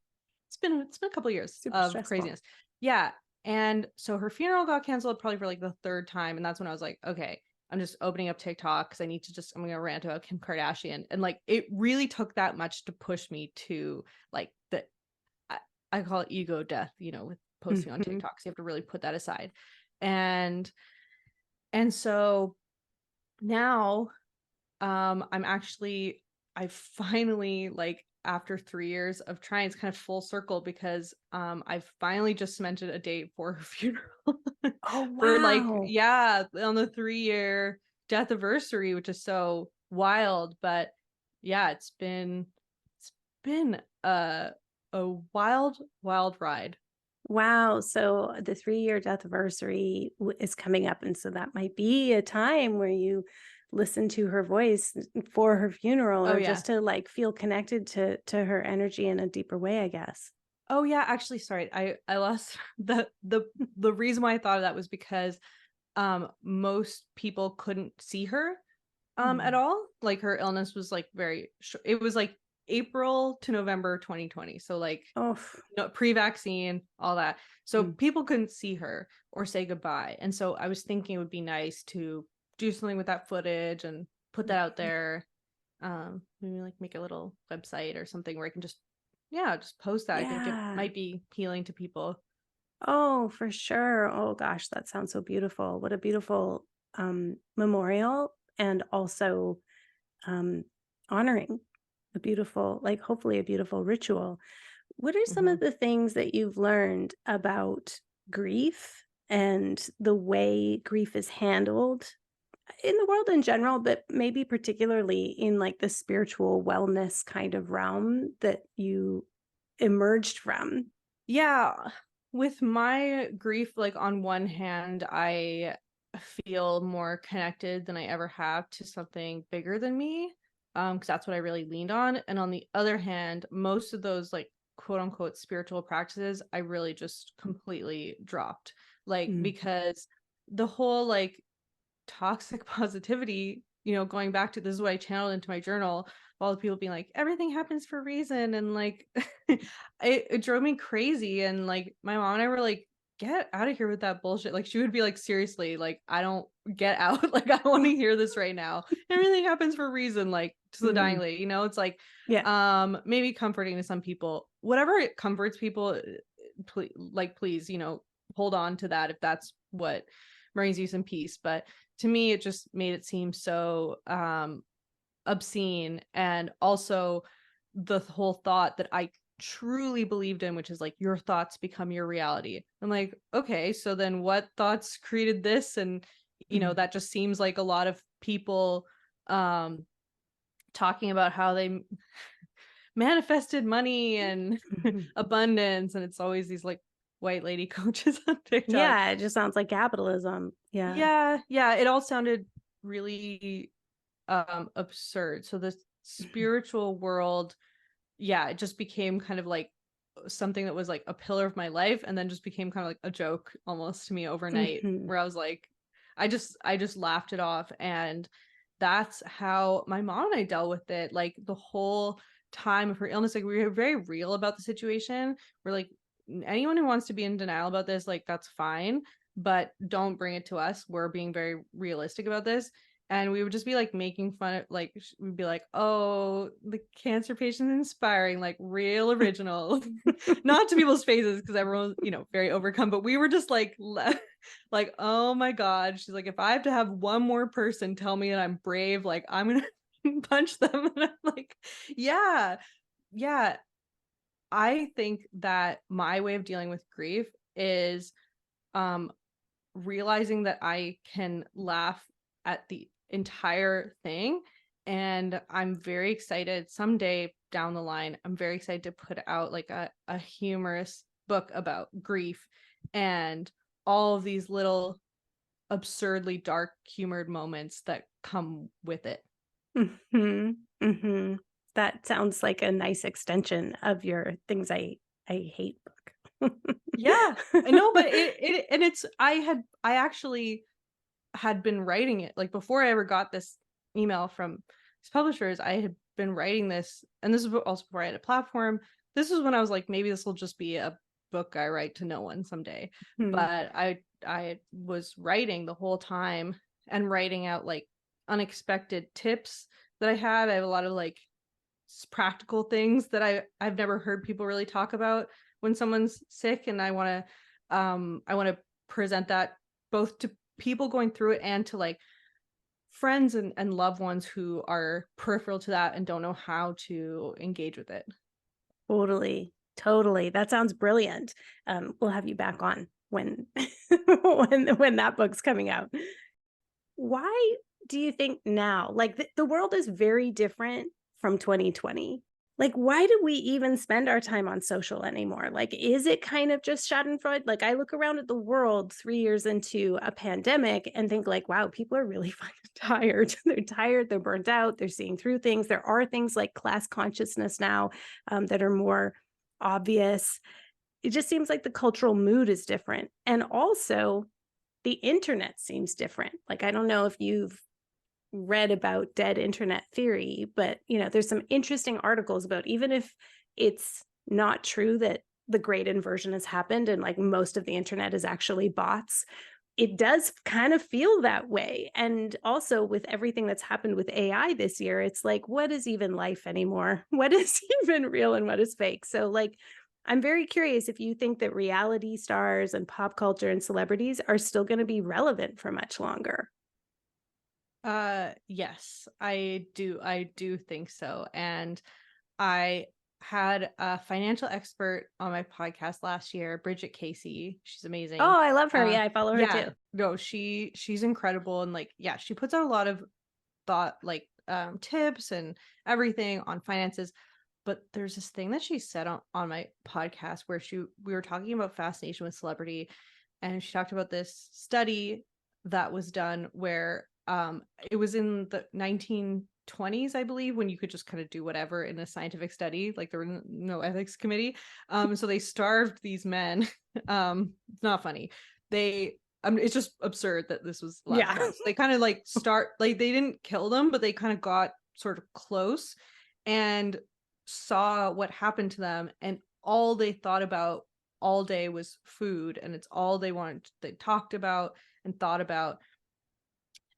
It's been a couple of years Super of stressful. craziness. Yeah. And so her funeral got canceled probably for like the third time. And that's when I was like, okay, I'm just opening up TikTok because I'm going to rant about Kim Kardashian. And like, it really took that much to push me to like I call it ego death, with posting on Mhm. TikTok. So you have to really put that aside. And so now I finally like after 3 years of trying, it's kind of full circle because I've finally just cemented a date for her funeral Oh, for like, wow. yeah, on the 3-year death anniversary, which is so wild. But yeah, it's been a wild ride. Wow. So the 3-year death anniversary is coming up. And so that might be a time where you listen to her voice for her funeral, Oh or yeah. just to like feel connected to her energy in a deeper way, I guess. Oh yeah, actually, sorry. I lost the reason why I thought of that was because most people couldn't see her at Mm. all. Like her illness was like it was like April to November 2020. So like Oh, no, pre-vaccine, all that. So mm, people couldn't see her or say goodbye. And so I was thinking it would be nice to do something with that footage and put that out mhm. there. Maybe like make a little website or something where I can just, yeah, just post that. I think it Yeah. might be healing to people. Oh, for sure. Oh gosh, that sounds so beautiful. What a beautiful memorial, and also um honoring a beautiful, like hopefully a beautiful ritual. What are some Hmm. of the things that you've learned about grief and the way grief is handled in the world in general, but maybe particularly in like the spiritual wellness kind of realm that you emerged from? Yeah, with my grief, like on one hand, I feel more connected than I ever have to something bigger than me, because that's what I really leaned on. And on the other hand, most of those like quote unquote spiritual practices, I really just completely dropped. Like Mm. because the whole like toxic positivity, going back to this is what I channeled into my journal, all the people being like, everything happens for a reason. And like, it drove me crazy. And like, my mom and I were like, get out of here with that bullshit. Like, she would be like, seriously, like, I don't get out. Like, I don't want to hear this right now. Everything happens for a reason, like, to the dying Mm. lady, it's like, Yeah. maybe comforting to some people. Whatever it comforts people, please, hold on to that if that's what brings you some peace. But to me it just made it seem so obscene. And also the whole thought that I truly believed in, which is like your thoughts become your reality. I'm like, okay, so then what thoughts created this? And Mm. that just seems like a lot of people um talking about how they manifested money and Mhm. abundance, and it's always these like white lady coaches on TikTok. Yeah, it just sounds like capitalism. Yeah. Yeah, it all sounded really absurd. So the Mhm. spiritual world, yeah, it just became kind of like something that was like a pillar of my life, and then just became kind of like a joke almost to me overnight, Mhm. where I was like, I just laughed it off. And that's how my mom and I dealt with it, like the whole time of her illness. Like, we were very real about the situation. We're like, anyone who wants to be in denial about this, like, that's fine, but don't bring it to us. We're being very realistic about this. And we would just be like making fun of, like, we'd be like, oh, the cancer patient inspiring, like real original. Not to people's faces because everyone's, very overcome, but we were just like like, oh my god. She's like, if I have to have one more person tell me that I'm brave, like, I'm gonna punch them. And I'm like, yeah, yeah. I think that my way of dealing with grief is um realizing that I can laugh at the entire thing. And I'm very excited someday down the line. I'm very excited to put out like a humorous book about grief and all of these little absurdly dark humored moments that come with it. Mhm. Mhm. That sounds like a nice extension of your things I hate book. Yeah, I know, but it and it's I actually had been writing it like before I ever got this email from these publishers. I had been writing this, and this is also before I had a platform. This was when I was like, maybe this will just be a book I write to no one someday. Hmm. But I was writing the whole time and writing out like unexpected tips that I had. I have a lot of like practical things that I've never heard people really talk about when someone's sick, and I want to present that both to people going through it and to like friends and loved ones who are peripheral to that and don't know how to engage with it. Totally. That sounds brilliant. We'll have you back on when when that book's coming out. Why do you think now, like the world is very different from 2020? Like, why do we even spend our time on social anymore? Like, is it kind of just schadenfreude? Like, I look around at the world 3 years into a pandemic and think like, wow, people are really fucking tired. They're tired. They're burnt out. They're seeing through things. There are things like class consciousness now that are more obvious. It just seems like the cultural mood is different. And also, the internet seems different. Like, I don't know if you've read about dead internet theory, but there's some interesting articles about, even if it's not true that the great inversion has happened and like most of the internet is actually bots, it does kind of feel that way. And also with everything that's happened with AI this year, it's like, what is even life anymore? What is even real and what is fake? So like, I'm very curious if you think that reality stars and pop culture and celebrities are still going to be relevant for much longer. Yes, I do think so. And I had a financial expert on my podcast last year, Bridget Casey. She's amazing. Oh, I love her. Yeah, I follow her too. No, she's incredible. And like, yeah, she puts out a lot of thought, like tips and everything on finances. But there's this thing that she said on my podcast where we were talking about fascination with celebrity, and she talked about this study that was done where it was in the 1920s, I believe, when you could just kind of do whatever in a scientific study, like there were no ethics committee. So they starved these men. It's not funny. It's just absurd that this was allowed to happen. So they kind of like they didn't kill them, but they kind of got sort of close and saw what happened to them, and all they thought about all day was food, and it's all they talked about and thought about.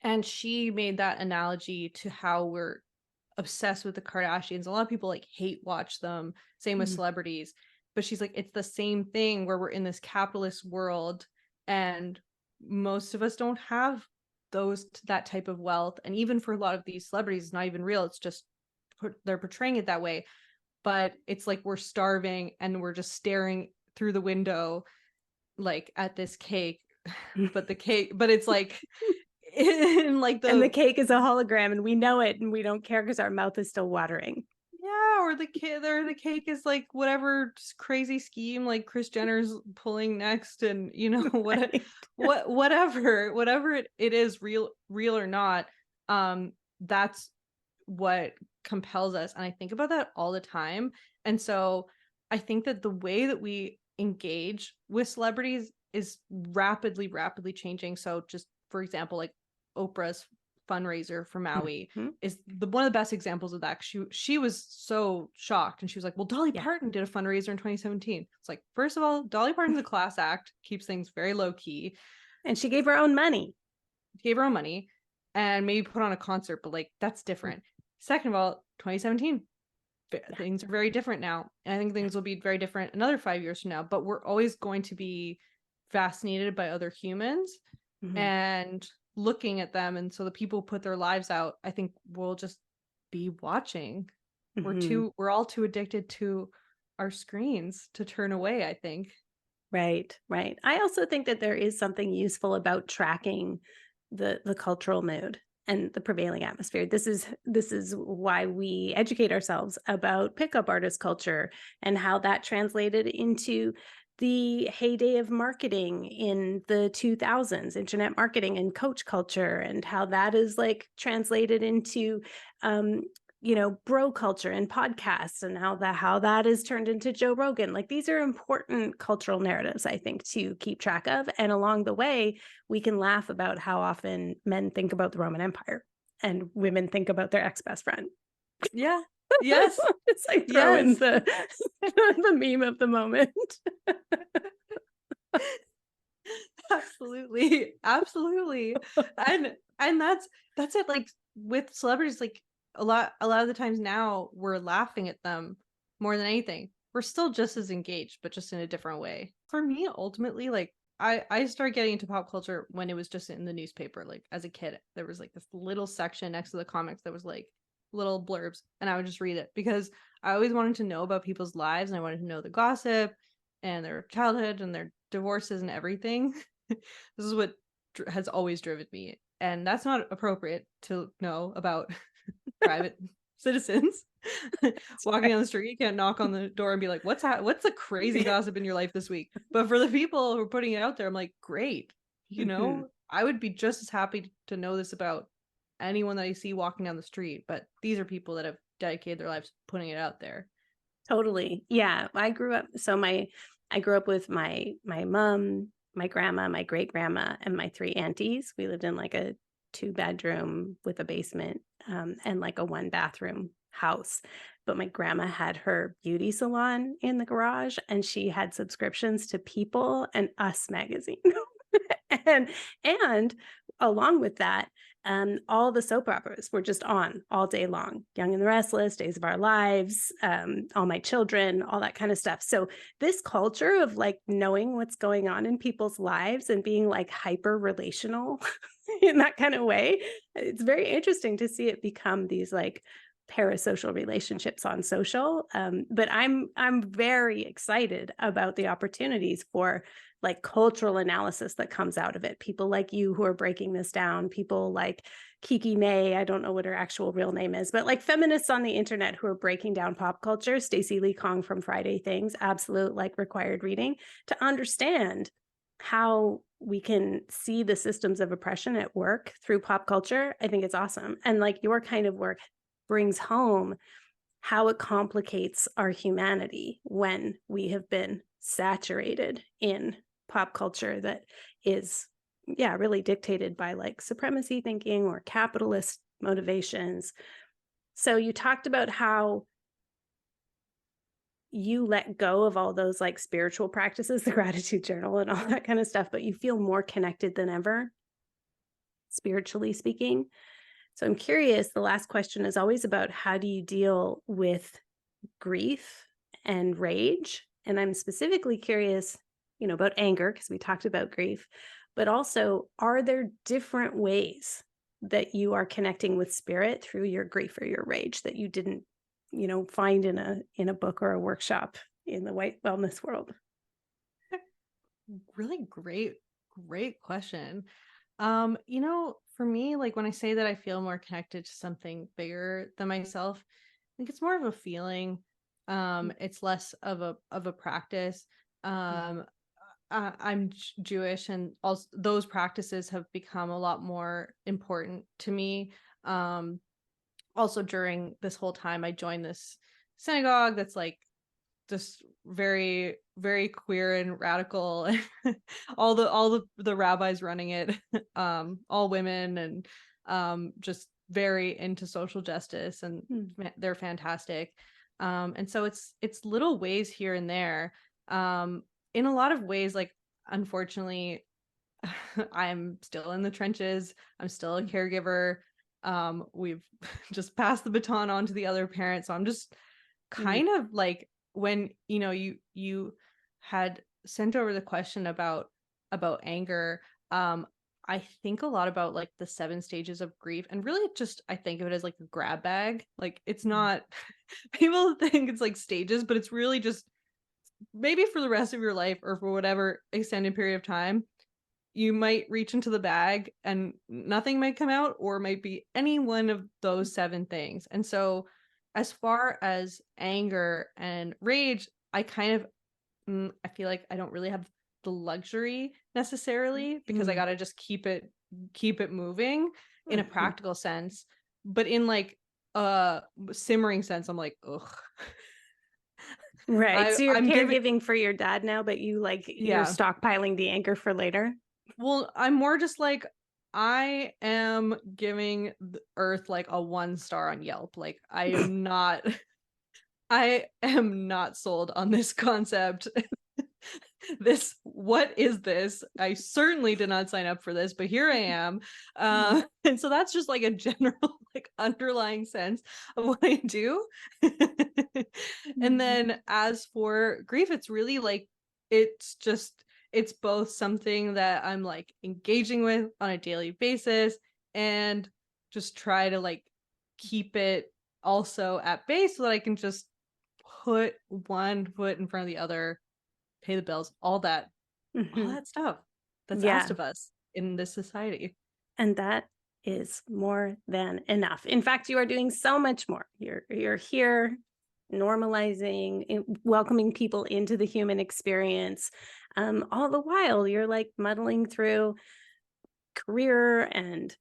And she made that analogy to how we're obsessed with the Kardashians. A lot of people like hate watch them, same with celebrities, but she's like, it's the same thing where we're in this capitalist world and most of us don't have that type of wealth. And even for a lot of these celebrities, it's not even real. It's just they're portraying it that way. But it's like we're starving and we're just staring through the window like at this cake. But it's like and the cake is a hologram and we know it and we don't care because our mouth is still watering. Yeah, or the cake is like whatever crazy scheme like Kris Jenner's pulling next, and Right. whatever it is, real or not, that's what compels us. And I think about that all the time. And so I think that the way that we engage with celebrities is rapidly changing. So just for example, like Oprah's fundraiser for Maui is one of the best examples of that. She was so shocked, and she was like, well, Dolly Parton did a fundraiser in 2017. It's like, first of all, Dolly Parton's a class act, keeps things very low key, and she gave her own money and maybe put on a concert, but like that's different. Second of all, 2017, things are very different now, and I think things will be very different another 5 years from now. But we're always going to be fascinated by other humans and looking at them, and so the people who put their lives out, I think we'll just be watching. We're all too addicted to our screens to turn away, I think. Right. I also think that there is something useful about tracking the cultural mood and the prevailing atmosphere. This is why we educate ourselves about pickup artist culture and how that translated into the heyday of marketing in the 2000s, internet marketing and coach culture, and how that is like translated into bro culture and podcasts, and how that is turned into Joe Rogan. Like, these are important cultural narratives, I think, to keep track of. And along the way, we can laugh about how often men think about the Roman Empire and women think about their ex-best friend. Yeah. Yes. It's like throw in the meme of the moment. Absolutely. And that's it. Like with celebrities, like a lot of the times now we're laughing at them more than anything. We're still just as engaged, but just in a different way. For me, ultimately, like I started getting into pop culture when it was just in the newspaper. Like as a kid, there was like this little section next to the comics that was like little blurbs, and I would just read it because I always wanted to know about people's lives, and I wanted to know the gossip and their childhood and their divorces and everything. This is what has always driven me, and that's not appropriate to know about private citizens walking down the street. You can't knock on the door and be like, what's the crazy gossip in your life this week? But for the people who are putting it out there, I'm like, great. I would be just as happy to know this about anyone that I see walking down the street, but these are people that have dedicated their lives putting it out there. Totally. Yeah. I grew up with my mom, my grandma, my great grandma, and my 3 aunties. We lived in like a 2-bedroom with a basement, and like a 1-bathroom house. But my grandma had her beauty salon in the garage, and she had subscriptions to People and Us magazine. and along with that, all the soap operas were just on all day long. Young and the Restless, Days of Our Lives, All My Children, all that kind of stuff. So this culture of like knowing what's going on in people's lives and being like hyper relational in that kind of way, it's very interesting to see it become these like parasocial relationships on social. But I'm very excited about the opportunities for like cultural analysis that comes out of it. People like you who are breaking this down, people like Kiki May, I don't know what her actual real name is, but like feminists on the internet who are breaking down pop culture, Stacey Lee Kong from Friday Things, absolute like required reading to understand how we can see the systems of oppression at work through pop culture. I think it's awesome. And like your kind of work brings home how it complicates our humanity when we have been saturated in pop culture that is, really dictated by like supremacy thinking or capitalist motivations. So you talked about how you let go of all those like spiritual practices, the gratitude journal and all that kind of stuff, but you feel more connected than ever, spiritually speaking. So I'm curious, the last question is always about how do you deal with grief and rage? And I'm specifically curious, about anger, because we talked about grief, but also, are there different ways that you are connecting with spirit through your grief or your rage that you didn't, find in a book or a workshop in the white wellness world? Really great question. For me, like when I say that I feel more connected to something bigger than myself, I think it's more of a feeling. It's less of a practice. I'm Jewish, and also those practices have become a lot more important to me. Also during this whole time, I joined this synagogue that's like just very, very queer and radical. all the rabbis running it, all women, and just very into social justice, and they're fantastic. And so it's little ways here and there. In a lot of ways, like unfortunately, I'm still in the trenches. I'm still a caregiver. We've just passed the baton on to the other parent. So I'm just kind of like, when you had sent over the question about anger, I think a lot about like the 7 stages of grief, and really just I think of it as like a grab bag. Like it's not people think it's like stages, but it's really just maybe for the rest of your life or for whatever extended period of time, you might reach into the bag and nothing might come out, or might be any one of those 7 things. And so as far as anger and rage, I kind of I feel like I don't really have the luxury necessarily, because I got to just keep it moving in a practical sense. But in like a simmering sense, I'm like, ugh. Right. So you're I'm caregiving for your dad now, but you're stockpiling the anger for later. Well, I'm more just like, I am giving the earth like a 1 star on Yelp. Like I am not sold on this concept. What is this? I certainly did not sign up for this, but here I am. And so that's just like a general like underlying sense of what I do. And then as for grief, it's really like, it's it's both something that I'm like engaging with on a daily basis and just try to like keep it also at bay so that I can just put one foot in front of the other, pay the bills, all that Mhm. stuff that's asked Yeah. of us in this society. And that is more than enough. In fact, you are doing so much more. You're here normalizing, welcoming people into the human experience. All the while, you're like muddling through career and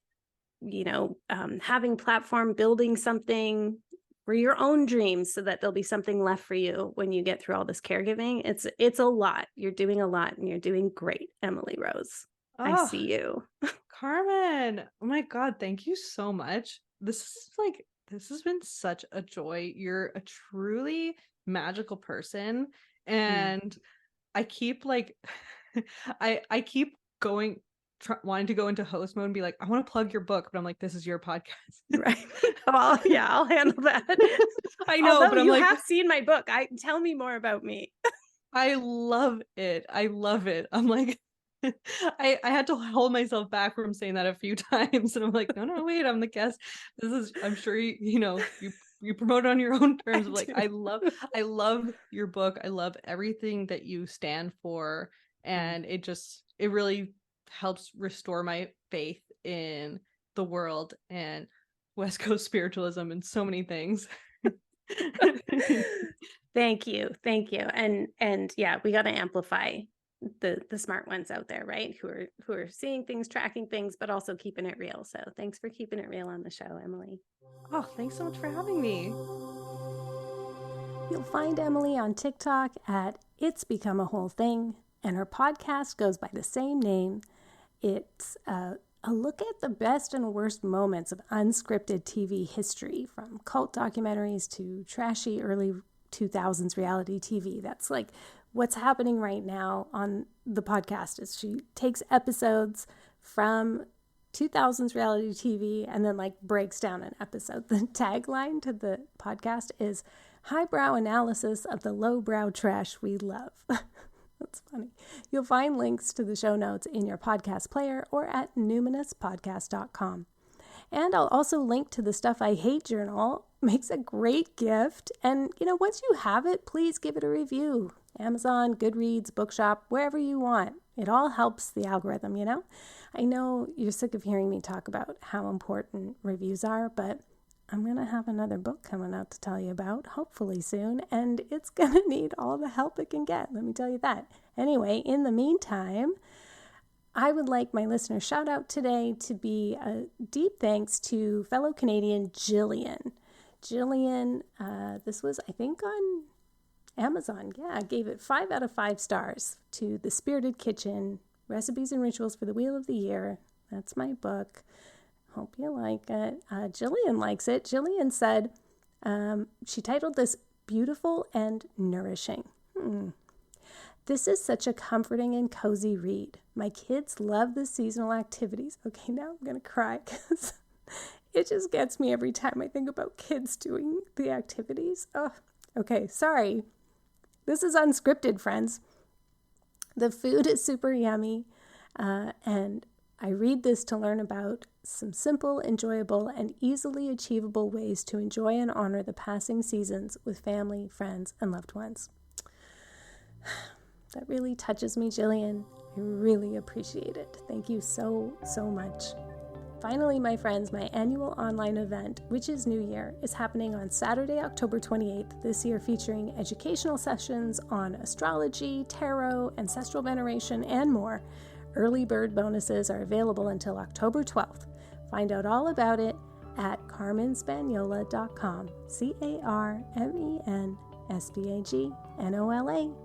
having platform, building something for your own dreams, so that there'll be something left for you when you get through all this caregiving. It's a lot. You're doing a lot, and you're doing great, Emily Rose. I Oh, see you. Carmen. Oh my God, thank you so much. This has been such a joy. You're a truly magical person. Mm. And I keep like I keep going wanting to go into host mode and be like, I want to plug your book, but I'm like, this is your podcast. Right. Well, yeah, I'll handle that. I know, Although but I'm you like, have seen my book, tell me more about me. I love it. I love it. I'm like, I had to hold myself back from saying that a few times, and I'm like, no, wait, I'm the guest. I'm sure you promote it on your own terms. Like, do. I love your book. I love everything that you stand for, and it really helps restore my faith in the world and West Coast spiritualism and so many things. Thank you. And yeah, we got to amplify the smart ones out there, right? Who are seeing things, tracking things, but also keeping it real. So thanks for keeping it real on the show, Emily. Oh, thanks so much for having me. You'll find Emily on TikTok at It's Become a Whole Thing, and her podcast goes by the same name. It's a look at the best and worst moments of unscripted TV history, from cult documentaries to trashy early 2000s reality TV. That's like what's happening right now on the podcast. Is she takes episodes from 2000s reality TV and then like breaks down an episode. The tagline to the podcast is highbrow analysis of the lowbrow trash we love. That's funny. You'll find links to the show notes in your podcast player or at numinouspodcast.com. And I'll also link to the Stuff I Hate journal. Makes a great gift. And, once you have it, please give it a review. Amazon, Goodreads, Bookshop, wherever you want. It all helps the algorithm, I know you're sick of hearing me talk about how important reviews are, but I'm going to have another book coming out to tell you about, hopefully soon, and it's going to need all the help it can get, let me tell you that. Anyway, in the meantime, I would like my listener shout out today to be a deep thanks to fellow Canadian Jillian. Jillian, this was, I think, on Amazon. Yeah, I gave it 5 out of 5 stars to The Spirited Kitchen, Recipes and Rituals for the Wheel of the Year. That's my book. Hope you like it. Jillian likes it. Jillian said she titled this Beautiful and Nourishing. This is such a comforting and cozy read. My kids love the seasonal activities. Okay, now I'm going to cry because it just gets me every time I think about kids doing the activities. Oh, okay, sorry. This is unscripted, friends. The food is super yummy, and I read this to learn about some simple, enjoyable, and easily achievable ways to enjoy and honor the passing seasons with family, friends, and loved ones. That really touches me, Jillian. I really appreciate it. Thank you so, so much. Finally, my friends, my annual online event, which is New Year, is happening on Saturday, October 28th this year, featuring educational sessions on astrology, tarot, ancestral veneration, and more. Early bird bonuses are available until October 12th. Find out all about it at carmenspanyola.com. CarmenSpagnola.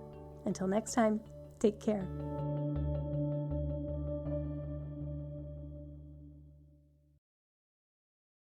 Until next time, take care.